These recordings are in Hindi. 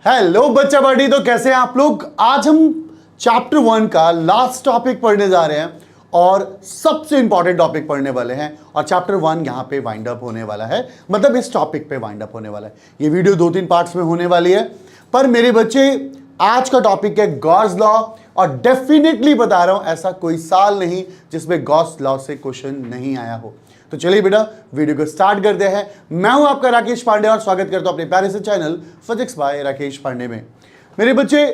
हेलो बच्चा बड़ी, तो कैसे हैं आप लोग। आज हम चैप्टर 1 का लास्ट टॉपिक पढ़ने जा रहे हैं और सबसे इंपॉर्टेंट टॉपिक पढ़ने वाले हैं। और चैप्टर 1 यहां पे वाइंड अप होने वाला है, मतलब इस टॉपिक पे वाइंड अप होने वाला है। ये वीडियो 2-3 पार्ट्स में होने वाली है, पर मेरे बच्चे आज का टॉपिक है गॉस लॉ। और डेफिनेटली बता रहा हूं, ऐसा कोई साल नहीं जिसमें गॉस लॉ से क्वेश्चन नहीं आया हो। तो चलिए बेटा, वीडियो को स्टार्ट करते हैं। मैं हूं आपका राकेश पांडे और स्वागत करता हूं अपने प्यारे से channel physics by Rakesh Pandey में। मेरे बच्चे,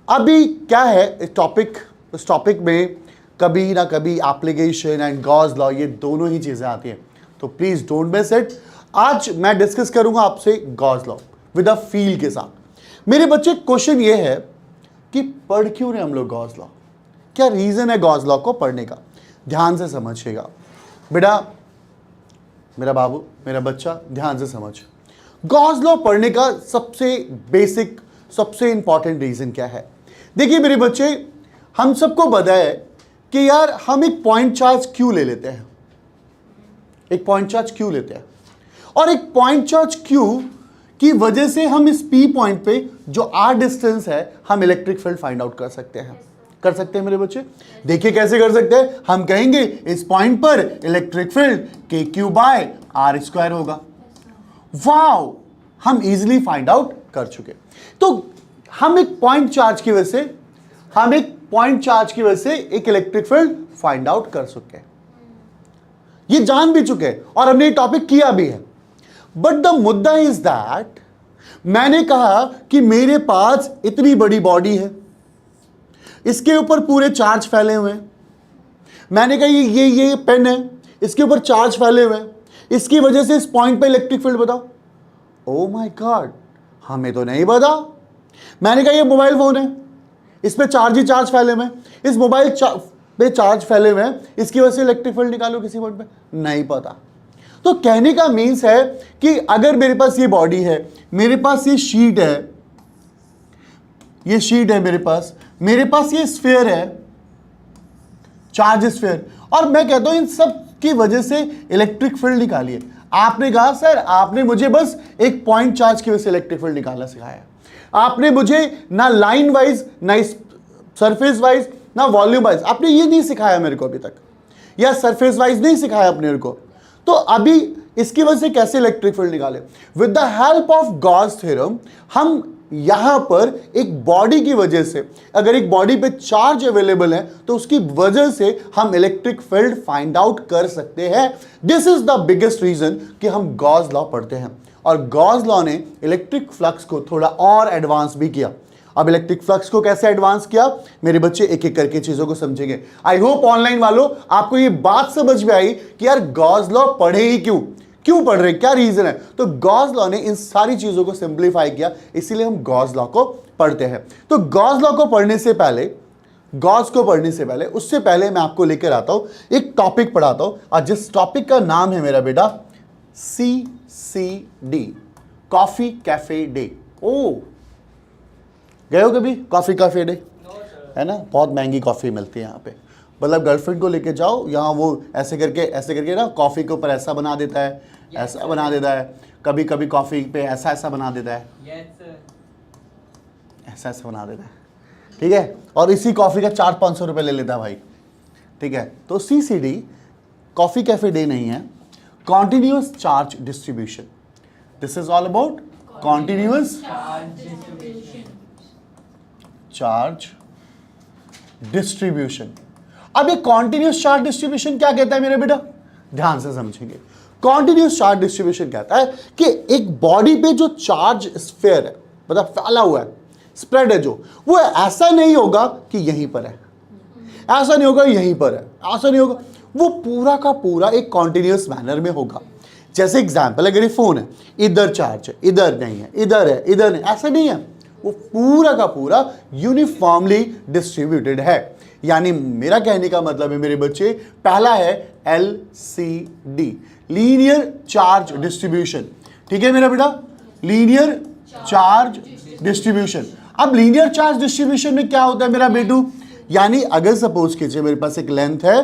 अभी क्या है इस टॉपिक में कभी ना कभी एप्लीकेशन एंड गॉस लॉ, ये दोनों ही चीजें आती हैं, तो प्लीज डोंट मिस इट। आज मैं डिस्कस करूंगा आपसे Gauss law with a feel के साथ। मेरे बच्चे, क्वेश्चन ये है कि पढ़ क्यों रहे हम लोग गॉस लॉ, क्या रीजन है गॉस लॉ को पढ़ने का। ध्यान से समझिएगा बेटा, मेरा बाबू, मेरा बच्चा, ध्यान से समझ। गॉस लॉ पढ़ने का सबसे बेसिक, सबसे इंपॉर्टेंट रीजन क्या है। देखिए मेरे बच्चे, हम सबको पता है कि यार हम एक पॉइंट चार्ज क्यों ले लेते हैं, एक पॉइंट चार्ज क्यों लेते हैं, और एक पॉइंट चार्ज क्यों की वजह से हम इस पी पॉइंट पे जो आर डिस्टेंस है, हम इलेक्ट्रिक फील्ड फाइंड आउट कर सकते हैं मेरे बच्चे। देखिए कैसे कर सकते हैं। हम कहेंगे इस पॉइंट पर इलेक्ट्रिक फील्ड के क्यू बाय आर स्क्वायर होगा। वाओ, हम इजीली फाइंड आउट कर चुके। तो हम एक पॉइंट चार्ज की वजह से एक इलेक्ट्रिक फील्ड फाइंड आउट कर चुके हैं, ये जान भी चुके हैं और हमने ये टॉपिक किया भी है। बट द मुद्दा इज दैट, मैंने कहा कि मेरे पास इतनी बड़ी बॉडी है, इसके ऊपर पूरे चार्ज फैले हुए हैं। मैंने कहा ये पेन है, इसके ऊपर चार्ज फैले हुए हैं, इसकी वजह से इस पॉइंट पे इलेक्ट्रिक फील्ड बताओ। ओ माय गॉड, हमें तो नहीं पता। मैंने कहा ये मोबाइल फोन है, इस पे चार्ज ही चार्ज फैले हुए हैं, इस मोबाइल पे चार्ज फैले हुए हैं, इसकी वजह से इलेक्ट्रिक फील्ड निकालो किसी पॉइंट पे, नहीं पता। तो कहने का मीन्स है कि अगर मेरे पास ये बॉडी है, मेरे पास ये शीट है, मेरे पास ये स्फीयर है, चार्ज स्फीयर, और मैं कहता हूं इन सब की वजह से इलेक्ट्रिक फील्ड निकालिए। आपने कहा सर, आपने मुझे बस एक पॉइंट चार्ज की वजह से इलेक्ट्रिक फील्ड निकालना सिखाया। आपने मुझे ना लाइन वाइज, ना सरफेस वाइज, ना वॉल्यूम वाइज, आपने ये नहीं सिखाया मेरे को अभी तक, या सरफेस वाइज नहीं सिखाया अपने को। तो अभी इसकी वजह से कैसे इलेक्ट्रिक फील्ड निकाले। With the help of Gauss theorem हम यहां पर एक बॉडी की वजह से, अगर एक बॉडी पे चार्ज अवेलेबल है तो उसकी वजह से हम इलेक्ट्रिक फील्ड फाइंड आउट कर सकते हैं। This is the biggest reason कि हम गॉस लॉ पढ़ते हैं। और गॉस लॉ ने इलेक्ट्रिक फ्लक्स को थोड़ा और एडवांस भी किया। अब इलेक्ट्रिक फ्लक्स को कैसे एडवांस किया, मेरे बच्चे एक एक करके चीजों को समझेंगे। आई होप ऑनलाइन वालों आपको ये बात समझ में आई कि यार गॉस लॉ पढ़े ही क्यों पढ़ रहे, क्या रीजन है। तो गॉस लॉ ने इन सारी चीजों को सिंप्लीफाई किया, इसीलिए हम गॉस लॉ को पढ़ते हैं। तो गॉस लॉ को पढ़ने से पहले, उससे पहले मैं आपको लेकर आता हूं, एक टॉपिक पढ़ाता हूं, और जिस टॉपिक का नाम है मेरा बेटा CCD, कॉफी कैफे डे। ओ, गए हो कभी कॉफी कैफे डे? है ना, बहुत महंगी कॉफी मिलती है यहाँ पे। मतलब गर्लफ्रेंड को लेके जाओ, यहाँ वो ऐसे करके ना कॉफी के ऊपर ऐसा बना देता है, ऐसा बना देता है, कभी कभी कॉफी पे ऐसा बना देता है, ऐसा बना देता है, ठीक है। और इसी कॉफी का 400-500 रुपये ले लेता है भाई, ठीक है। तो CCD कॉफी कैफे डे नहीं है, continuous charge distribution. This is all about continuous charge distribution. अब ये कॉन्टिन्यूअस चार्ज डिस्ट्रीब्यूशन क्या कहता है मेरे बेटा, ध्यान से समझेंगे। कॉन्टिन्यूअस चार्ज डिस्ट्रीब्यूशन कहता है कि एक बॉडी पे जो चार्ज स्फीयर है, मतलब फैला हुआ है, स्प्रेड है जो, वो ऐसा नहीं होगा कि यहीं पर है, ऐसा नहीं होगा यहीं पर है, ऐसा नहीं होगा, वो पूरा का पूरा एक कॉन्टिन्यूअस मैनर में होगा। जैसे एग्जाम्पल, अगर ये फोन है, इधर चार्ज है, इधर नहीं है, इधर है, इधर नहीं, ऐसा नहीं है, वो पूरा का पूरा यूनिफॉर्मली डिस्ट्रीब्यूटेड है। यानी मेरा कहने का मतलब है मेरे बच्चे, पहला है LCD, लीनियर चार्ज डिस्ट्रीब्यूशन, ठीक है मेरा बेटा, लीनियर चार्ज डिस्ट्रीब्यूशन। अब लीनियर चार्ज डिस्ट्रीब्यूशन में क्या होता है मेरा बेटू, यानी अगर सपोज कीजिए मेरे पास एक लेंथ है,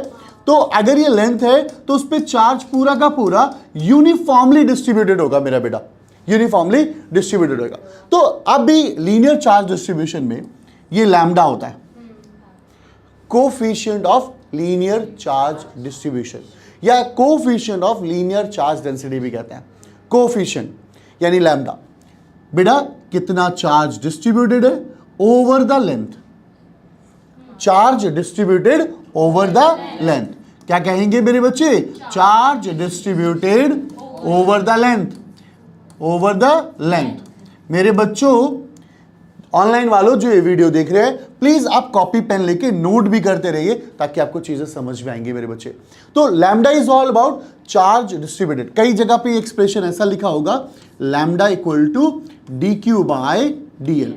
तो अगर ये लेंथ है तो उस पर चार्ज पूरा का पूरा यूनिफॉर्मली डिस्ट्रीब्यूटेड होगा मेरा बेटा, यूनिफॉर्मली डिस्ट्रीब्यूटेड होगा। तो अब भी लीनियर चार्ज डिस्ट्रीब्यूशन में ये लैम्डा होता है, coefficient of linear charge distribution, या coefficient of linear charge density भी कहते हैं। कोफिशिएंट यानी लैम्डा, बेटा कितना चार्ज डिस्ट्रीब्यूटेड है over the length, charge distributed over the length. क्या कहेंगे मेरे बच्चे? Charge distributed over the length, over the length. मेरे बच्चों, ऑनलाइन वालों जो ये वीडियो देख रहे हैं, प्लीज आप कॉपी पेन लेके नोट भी करते रहिए ताकि आपको चीजें समझ में आएंगी मेरे बच्चे। तो lambda is all about charge distributed. कई जगह पे एक्सप्रेशन ऐसा लिखा होगा, lambda equal to D Q by D L.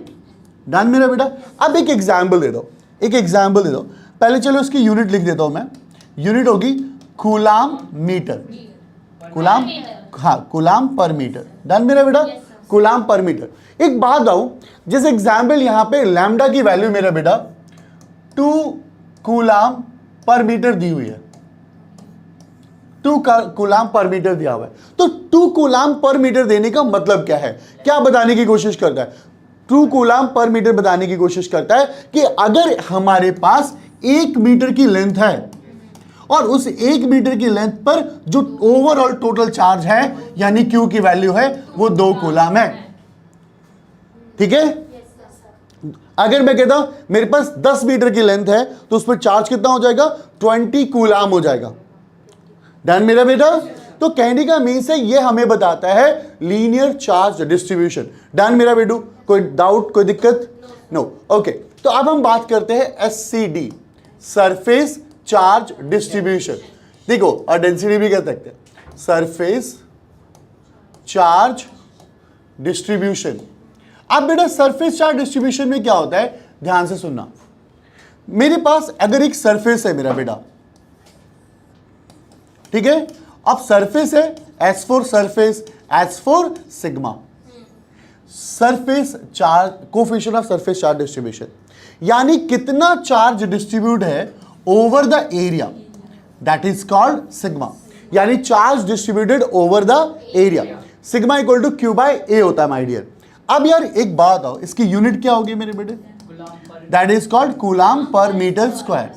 Done मेरा बेटा। अब एक एग्जाम्पल दे दो, एक एग्जाम्पल दे दो। पहले चलो इसकी यूनिट लिख देता हूं मैं। यूनिट होगी कूलाम मीटर, कूलाम, हाँ कूलाम पर मीटर। डन मेरा बेटा, कूलाम पर मीटर। एक बात बताऊं, जैसे एग्जाम्पल यहां पे लैम्डा की वैल्यू मेरा बेटा 2 कूलाम पर मीटर दी हुई है, 2 कूलाम पर मीटर दिया हुआ है। तो 2 कूलाम पर मीटर देने का मतलब क्या है, क्या बताने की कोशिश करता है? 2 कूलाम पर मीटर बताने की कोशिश करता है कि अगर हमारे पास 1 मीटर की लेंथ है और उस 1 मीटर की लेंथ पर जो ओवरऑल टोटल चार्ज है यानी क्यू की वैल्यू है वो 2 कूलाम है। ठीक है? अगर मैं कहता हूं मेरे पास 10 मीटर की लेंथ है तो उस पर चार्ज कितना हो जाएगा? 20 कूलाम हो जाएगा। डन मेरा बेटा। तो कहने का मीन्स है ये हमें बताता है लीनियर चार्ज डिस्ट्रीब्यूशन। डन मेरा बेटू। कोई डाउट, कोई दिक्कत? नो। ओके, तो अब हम बात करते हैं एससीडी, सरफेस चार्ज डिस्ट्रीब्यूशन। देखो, और डेंसिटी भी कह सकते हैं, सरफेस चार्ज डिस्ट्रीब्यूशन। अब बेटा सरफेस चार्ज डिस्ट्रीब्यूशन में क्या होता है, ध्यान से सुनना। मेरे पास अगर एक सरफेस है मेरा बेटा, ठीक है, अब सरफेस है, S for surface, S for sigma, surface charge, coefficient of surface charge distribution, यानी कितना चार्ज डिस्ट्रीब्यूट है over the area, that is called sigma, यानी charge distributed over the area. Sigma equal to Q by A होता है माय डियर। अब यार एक बात आओ, इसकी यूनिट क्या होगी मेरे बेटे? दैट इज कॉल्ड कूलाम पर मीटर स्क्वायर,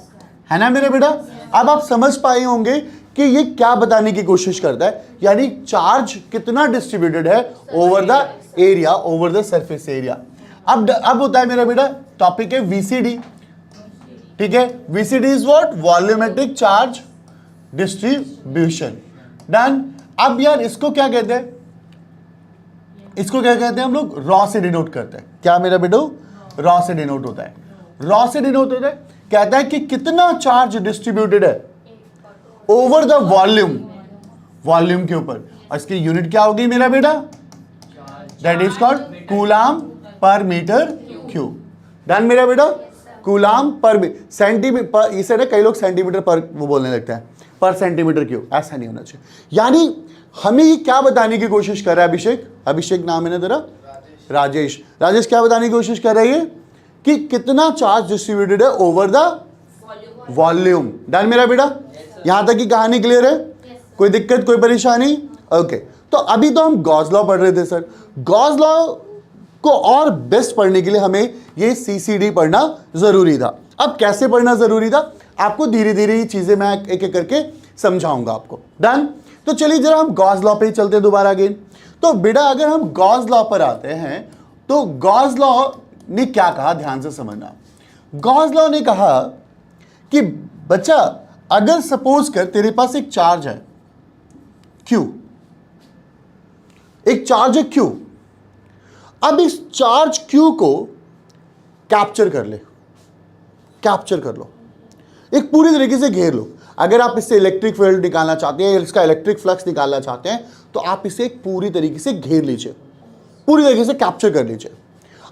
है ना मेरे बेटा। अब आप समझ पाए होंगे कि ये क्या बताने की कोशिश करता है, यानी चार्ज कितना डिस्ट्रीब्यूटेड है over the area, over the surface area. अब होता है मेरा बेटा, टॉपिक है वीसीडी। ठीक है, VCD is what? Volumetric charge distribution. Done. अब यार इसको क्या कहते हैं? इसको क्या कहते हैं हम लोग? रॉ से डिनोट करते हैं। क्या मेरा बेटो? रॉ से डिनोट होता है। रॉ से डिनोट होता है, कहता है कि कितना चार्ज डिस्ट्रीब्यूटेड है ओवर द वॉल्यूम, वॉल्यूम के ऊपर। और इसकी यूनिट क्या होगी मेरा बेटा? दैट इज कॉल्ड कूलाम पर मीटर क्यूब। डन मेरा बेटा। कूलाम पर सेंटीमीटर, इसे ना कई लोग सेंटीमीटर पर वो बोलने लगते हैं, पर सेंटीमीटर क्यूब, ऐसा नहीं होना चाहिए। यानी हमें ये क्या बताने की कोशिश कर रहा है अभिषेक? अभिषेक नाम है ना तेरा? राजेश। राजेश क्या बताने की कोशिश कर रही है कि कितना चार्ज डिस्ट्रीब्यूटेड है ओवर द वॉल्यूम। डन मेरा बेटा। यहां तक की कहानी क्लियर है? कोई दिक्कत, कोई परेशानी? ओके, तो अभी तो हम गॉस लॉ पढ़ रहे थे सर। गॉस लॉ को और बेस्ट पढ़ने के लिए हमें ये सीसीडी पढ़ना जरूरी था। अब कैसे पढ़ना जरूरी था, आपको धीरे धीरे ये चीजें मैं एक एक करके समझाऊंगा आपको। डन। तो चलिए जरा हम गॉस लॉ पे ही चलते हैं दोबारा अगेन। तो बेटा अगर हम गॉस लॉ पर आते हैं तो गॉस लॉ ने क्या कहा, ध्यान से समझना। गॉस लॉ ने कहा कि बच्चा अगर सपोज कर तेरे पास एक चार्ज है Q, एक चार्ज है Q, अब इस चार्ज Q को कैप्चर कर ले, कैप्चर कर लो, एक पूरी तरीके से घेर लो। अगर आप इससे इलेक्ट्रिक फील्ड निकालना चाहते हैं, इसका इलेक्ट्रिक फ्लक्स निकालना चाहते हैं, तो आप इसे एक पूरी तरीके से घेर लीजिए, पूरी तरीके से कैप्चर कर लीजिए।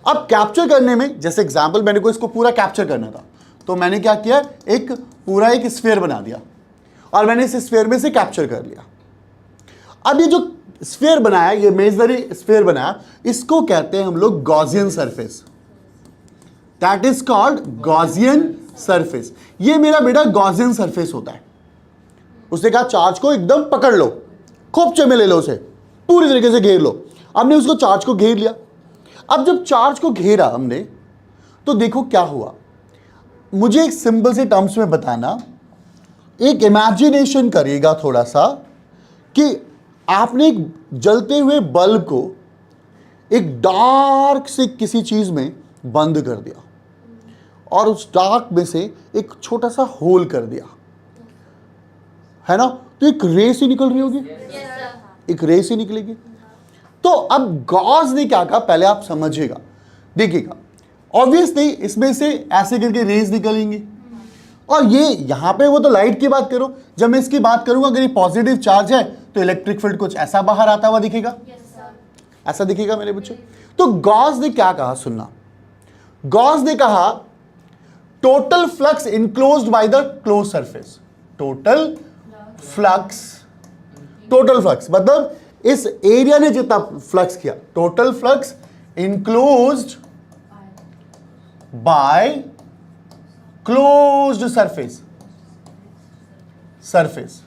अब कैप्चर करने में, जैसे एग्जांपल मैंने को इसको पूरा कैप्चर करना था, तो मैंने क्या किया, एक पूरा एक स्फीयर बना दिया और मैंने इस स्फीयर में से कैप्चर कर लिया। अब ये जो स्फीयर बनाया, ये इमेजिनरी स्फीयर बनाया, इसको कहते हैं हम लोग Gaussian surface, that is called Gaussian surface. ये मेरा बेटा गॉसियन सरफेस होता है। उसने कहा चार्ज को एकदम पकड़ लो, खूब चमे ले लो, उसे पूरी तरीके से घेर लो। हमने उसको चार्ज को घेर लिया। अब जब चार्ज को घेरा हमने तो देखो क्या हुआ, मुझे एक सिंपल से टर्म्स में बताना, एक इमेजिनेशन करिएगा थोड़ा सा कि आपने एक जलते हुए बल्ब को एक डार्क से किसी चीज में बंद कर दिया और उस डार्क में से एक छोटा सा होल कर दिया, है ना, तो एक रेस ही निकल रही होगी, एक रेस ही निकलेगी। तो अब गॉस ने क्या कहा, पहले आप समझिएगा, देखिएगा, ऑब्वियसली इसमें से ऐसे करके रेस निकलेंगी और ये यहां पे वो तो लाइट की बात करो, जब मैं इसकी बात करूंगा अगर ये पॉजिटिव चार्ज है तो इलेक्ट्रिक फील्ड कुछ ऐसा बाहर आता हुआ दिखेगा, ऐसा दिखेगा मेरे बच्चे। तो गॉस ने क्या कहा, सुनना, गॉस ने कहा total flux enclosed by the close surface, total flux मतलब इस एरिया ने जितना फ्लक्स किया, total flux enclosed bye closed surface.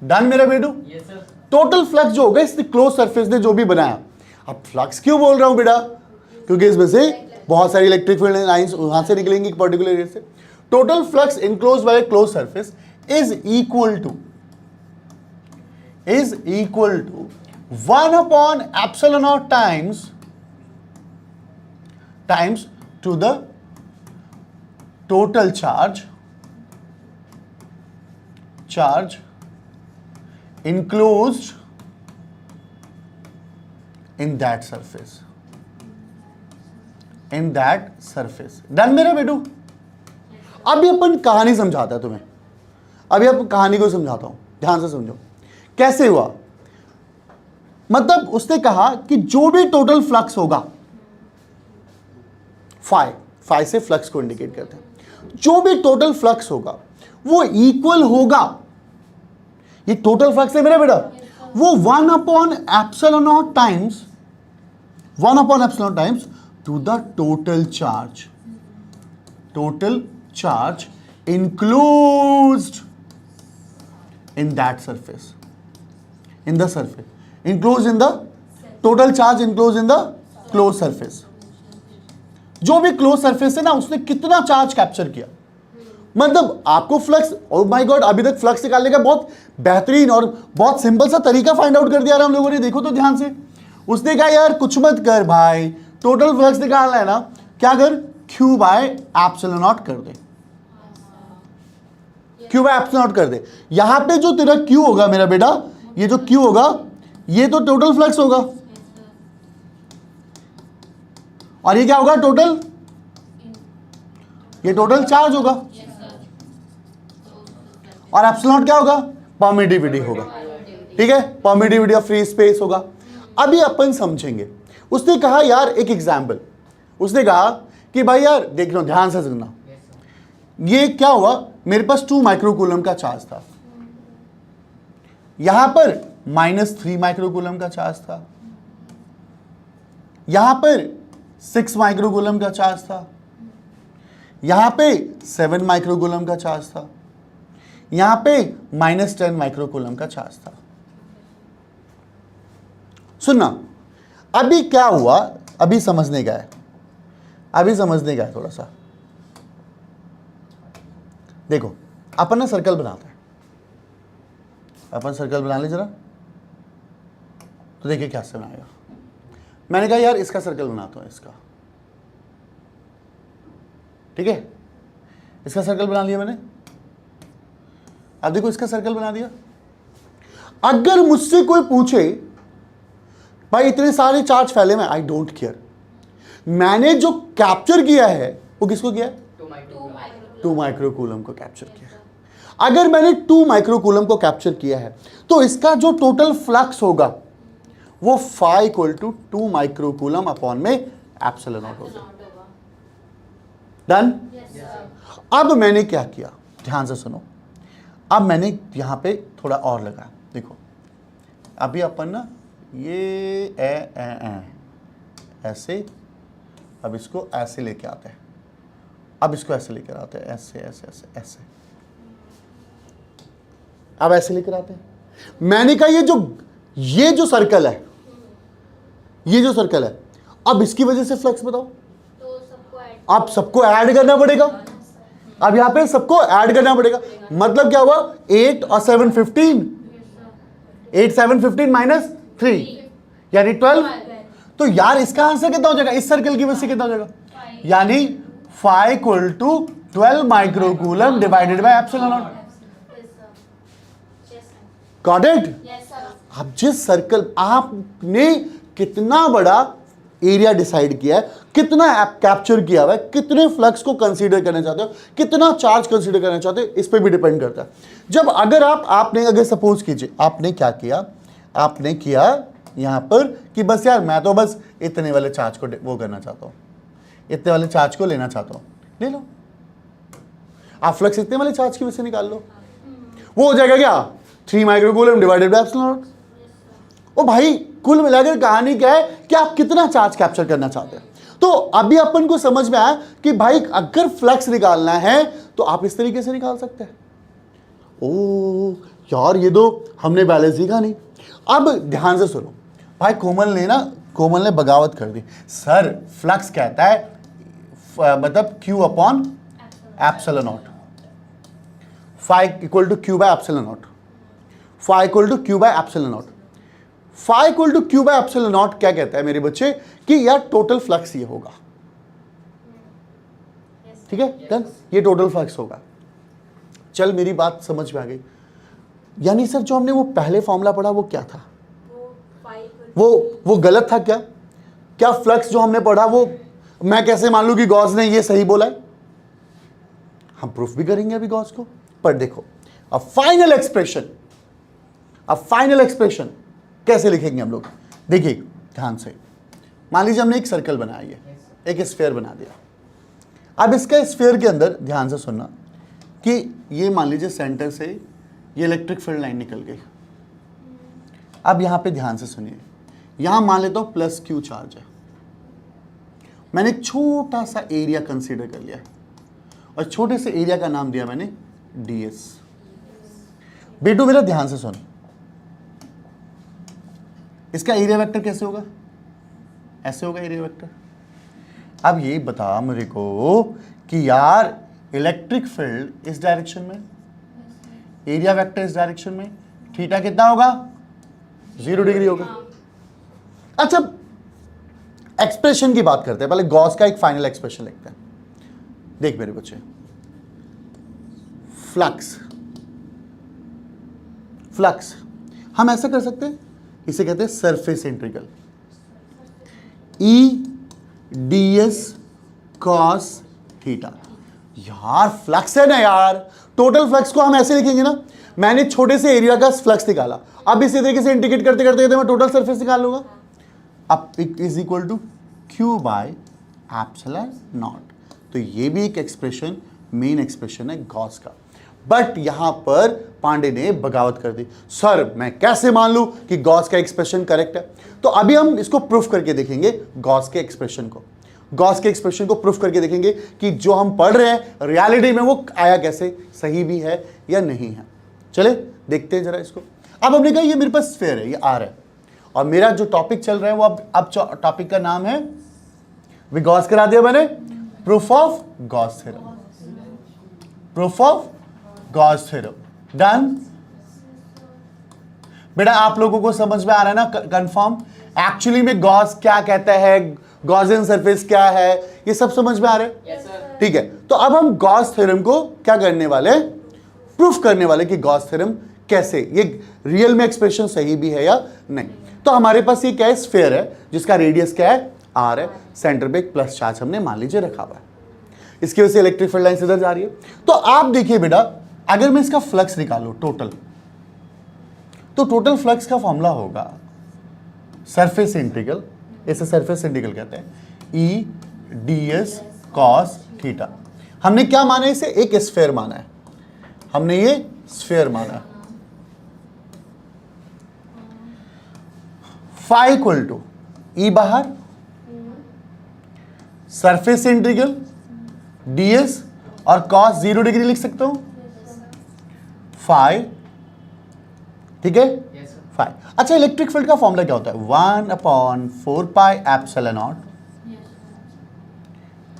Done मेरा बेटू? टोटल फ्लक्स जो होगा इस क्लोज सरफेस ने जो भी बनाया। अब फ्लक्स क्यों बोल रहा हूं बेटा, क्योंकि इसमें से बहुत सारी इलेक्ट्रिक फील्ड लाइंस वहां से निकलेंगी एक पर्टिकुलर एरिया से। Total flux enclosed by close surface is equal to 1 upon epsilon naught times to the total charge enclosed in that surface. Done मेरा बेटू? अभी अपन कहानी समझाता है तुम्हें, अभी आप कहानी को समझाता हूं, ध्यान से समझो कैसे हुआ। मतलब उसने कहा कि जो भी टोटल फ्लक्स होगा, फाई से फ्लक्स को इंडिकेट करते हैं, जो भी टोटल फ्लक्स होगा वो इक्वल होगा, ये टोटल फ्लक्स है मेरा बेटा, वो 1 upon epsilon naught times to the total charge enclosed in that surface, enclosed in the total charge enclosed in the closed surface। जो भी क्लोज सरफेस है ना, उसने कितना चार्ज कैप्चर किया। मतलब आपको फ्लक्स, ओ माय गॉड, अभी तक फ्लक्स निकालने का बहुत बेहतरीन और बहुत सिंपल सा तरीका फाइंड आउट कर दिया हम लोगों ने, देखो तो ध्यान से। उसने कहा यार कुछ मत कर भाई, टोटल फ्लक्स निकालना है ना, क्या कर, Q बाय एप्सिलॉन नॉट कर दे, Q बाय एप्सिलॉन नॉट कर दे। यहां पे जो तेरा Q होगा मेरा बेटा, ये जो Q होगा ये तो टोटल फ्लक्स होगा, और ये क्या होगा, ये टोटल चार्ज होगा, और एप्सिलॉन नॉट क्या होगा, परमिटिविटी होगा, ठीक है, परमिटिविटी ऑफ फ्री स्पेस होगा। अभी अपन समझेंगे। उसने कहा यार एक एग्जाम्पल, उसने कहा कि भाई यार देख लो, ध्यान से सुनना, ये क्या हुआ, मेरे पास 2 माइक्रोकूलम का चार्ज था, यहां पर -3 माइक्रोकूलम का चार्ज था, यहां पर 6 माइक्रोकूलम का चार्ज था, यहां पे 7 माइक्रोकूलम का चार्ज था, यहां पे -10 माइक्रोकूलम का चार्ज था। सुनना, अभी क्या हुआ, अभी समझने का है, थोड़ा सा देखो। अपन ना सर्कल बनाते हैं, अपन सर्कल बना ले जरा, तो देखिए क्या से बनाएगा। मैंने कहा यार इसका सर्कल बनाता हूं, इसका, ठीक है, इसका सर्कल बना लिया मैंने। अब देखो इसका सर्कल बना दिया। अगर मुझसे कोई पूछे भाई इतने सारे चार्ज फैले में, आई डोंट केयर, मैंने जो कैप्चर किया है वो किसको किया है, 2 माइक्रोकूलम को कैप्चर किया है। अगर मैंने 2 माइक्रोकूलम को कैप्चर किया है तो इसका जो टोटल फ्लक्स होगा वो phi equal to 2 microcoulomb upon में एप्सिलॉन नॉट होगा। डन? अब मैंने क्या किया, ध्यान से सुनो, अब मैंने यहां पे थोड़ा और लगाया। देखो अभी अपन ना ये ऐसे, अब इसको ऐसे लेके आते हैं, अब इसको ऐसे लेकर आते हैं, ऐसे ऐसे ऐसे ऐसे, अब ऐसे लेकर आते हैं। मैंने कहा ये जो सर्कल है, ये जो सर्कल है, अब इसकी वजह से फ्लक्स बताओ। तो सबको ऐड, आप सबको ऐड करना पड़ेगा। अब यहां पे सबको ऐड करना पड़ेगा, मतलब क्या हुआ 8 और 7 15, 8 7 15 माइनस 3 यानी 12। तो यार इसका आंसर कितना हो जाएगा, इस सर्कल की वजह से कितना हो जाएगा, यानी phi equal to 12 microcoulomb divided by epsilon naught. Got it. Yes sir. अब जिस सर्कल, आपने कितना बड़ा एरिया डिसाइड किया है, कितना कैप्चर किया हुआ है, कितने फ्लक्स को कंसीडर करना चाहते हो, कितना चार्ज कंसीडर करना चाहते हो, इस पे भी डिपेंड करता है। जब अगर आपने अगर सपोज कीजिए आपने क्या किया, आपने किया यहां पर कि बस यार मैं तो बस इतने वाले चार्ज को वो करना चाहता हूं, इतने वाले चार्ज को लेना चाहता हूं, ले लो। आप फ्लक्स इतने वाले चार्ज की वजह से निकाल लो, वो हो जाएगा क्या 3 microcoulomb divided by epsilon naught. ओ भाई कुल मिलाकर कहानी क्या है कि आप कितना चार्ज कैप्चर करना चाहते हैं। तो अभी अपन को समझ में आया कि भाई अगर फ्लक्स निकालना है तो आप इस तरीके से निकाल सकते हैं। ओ यार ये तो हमने पहले सीखा नहीं। अब ध्यान से सुनो भाई, कोमल ने बगावत कर दी। सर फ्लक्स कहता है मतलब Q upon epsilon naught, phi equal to Q by epsilon naught, phi equal to Q by epsilon naught. phi equal to Q by epsilon naught क्या कहता है मेरे बच्चे कि यार टोटल फ्लक्स ये होगा, ठीक है डन, ये टोटल फ्लक्स होगा। चल मेरी बात समझ में आ गई। यानी सर जो हमने वो पहले फॉर्मूला पढ़ा वो क्या था, वो गलत था क्या? क्या फ्लक्स जो हमने पढ़ा वो मैं कैसे मान लूं कि गॉस ने ये सही बोला है? हम प्रूफ भी करेंगे अभी गॉस को, पर देखो अब फाइनल एक्सप्रेशन कैसे लिखेंगे हम लोग, देखिए ध्यान से। मान लीजिए हमने एक सर्कल बनाया, है एक स्फीयर बना दिया। अब इसका स्फीयर के अंदर ध्यान से सुनना कि ये मान लीजिए सेंटर से ये इलेक्ट्रिक फील्ड लाइन निकल गई। अब यहां पे ध्यान से सुनिए, यहां मान लेता हूं प्लस Q चार्ज है। मैंने एक छोटा सा एरिया कंसीडर कर लिया और छोटे से एरिया का नाम दिया मैंने ds। बेटू मेरा ध्यान से सुन, इसका एरिया वेक्टर कैसे होगा, ऐसे होगा एरिया वेक्टर। अब ये बता मेरे को कि यार इलेक्ट्रिक फील्ड इस डायरेक्शन में, एरिया वेक्टर इस डायरेक्शन में, थीटा कितना होगा 0 डिग्री होगा। अच्छा एक्सप्रेशन की बात करते हैं, पहले गॉस का एक फाइनल एक्सप्रेशन लिखते हैं। देख मेरे बच्चे, फ्लक्स हम ऐसा कर सकते हैं, इसे कहते हैं surface integral E ds cos theta. यार फ्लक्स है ना यार, टोटल फ्लक्स को हम ऐसे लिखेंगे ना, मैंने छोटे से एरिया का फ्लक्स निकाला, अब इसी तरीके से इंटीग्रेट करते करते मैं टोटल सरफेस निकाल लूंगा। अब is equal to Q by epsilon naught. तो ये भी एक एक्सप्रेशन, मेन एक्सप्रेशन है गॉस का। बट यहां पर पांडे ने बगावत कर दी, सर मैं कैसे मान लूं कि गॉस का एक्सप्रेशन करेक्ट है। तो अभी हम इसको प्रूफ करके देखेंगे, गॉस के एक्सप्रेशन को प्रूफ करके देखेंगे कि जो हम पढ़ रहे हैं रियलिटी में वो आया कैसे, सही भी है या नहीं है। चले देखते हैं जरा इसको। अब हमने कहा ये मेरे पास स्फीयर है, ये आर है, और मेरा जो टॉपिक चल रहा है वो अब टॉपिक का नाम है, गॉस करा दिया मैंने, proof of Gauss theorem. Proof of Gauss theorem done. बेटा आप लोगों को समझ में आ रहा है ना कंफर्म, एक्चुअली में गॉस क्या कहता है, गॉसियन सरफेस क्या है, ये सब समझ में आ रहा है? yes, ठीक है। तो अब हम गॉस थ्योरम को क्या करने वाले, प्रूफ करने वाले कि गॉस थ्योरम कैसे, ये रियल में एक्सप्रेशन सही भी है या नहीं। तो हमारे पास ये क्या है, स्फीयर है जिसका रेडियस क्या है r है, सेंटर पे एक प्लस चार्ज हमने मान लीजिए रखा हुआ है, इसकी वजह से इलेक्ट्रिक फील्ड लाइन इधर जा रही है। तो आप देखिए बेटा, अगर मैं इसका फ्लक्स निकालूं टोटल, तो टोटल फ्लक्स का फॉर्मूला होगा सरफेस इंटीग्रल, इसे सरफेस इंटीग्रल कहते हैं, E ds cos थीटा। हमने क्या माना है इसे, एक स्फीयर माना है, हमने ये स्फीयर माना है। phi इक्वल टू E बाहर, सरफेस इंटीग्रल ds और cos 0 डिग्री लिख सकता हूं, phi, ठीक है, फाइव। अच्छा, इलेक्ट्रिक फील्ड का फॉर्मूला क्या होता है? 1/4πε0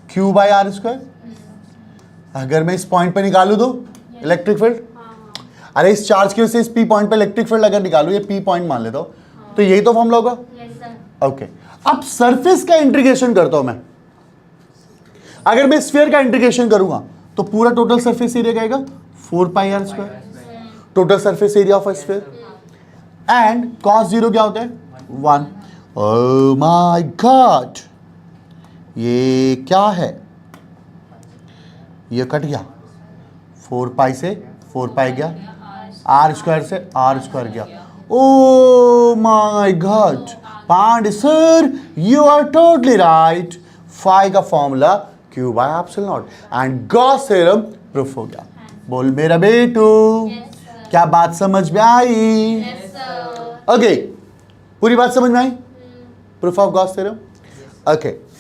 Q/r²। अगर मैं इस पॉइंट पे निकालू तो इलेक्ट्रिक फील्ड, अरे इस चार्ज की वजह से इस पी पॉइंट पे इलेक्ट्रिक फील्ड अगर निकालू, ये पी पॉइंट मान लेता हूं, तो यही तो फॉर्मूला होगा। ओके, अब सरफेस का इंटीग्रेशन करता हूं मैं। अगर मैं स्फीयर का इंटीग्रेशन करूंगा तो पूरा टोटल सरफेस एरिया क्या आएगा? 4πr², total surface area of a sphere. And cos 0 क्या होता है? 1। ओह माय गॉड, ये क्या है? ये कट गया, 4π से 4π गया, r² से r² गया। Oh my god Pandey sir, you are totally right. Phi का formula Q/ε0 and Gauss theorem proof हो गया। बोल मेरा बेटू, क्या बात समझ में आई? ओके, पूरी बात समझ में आई? Proof of Gauss theorem. Okay,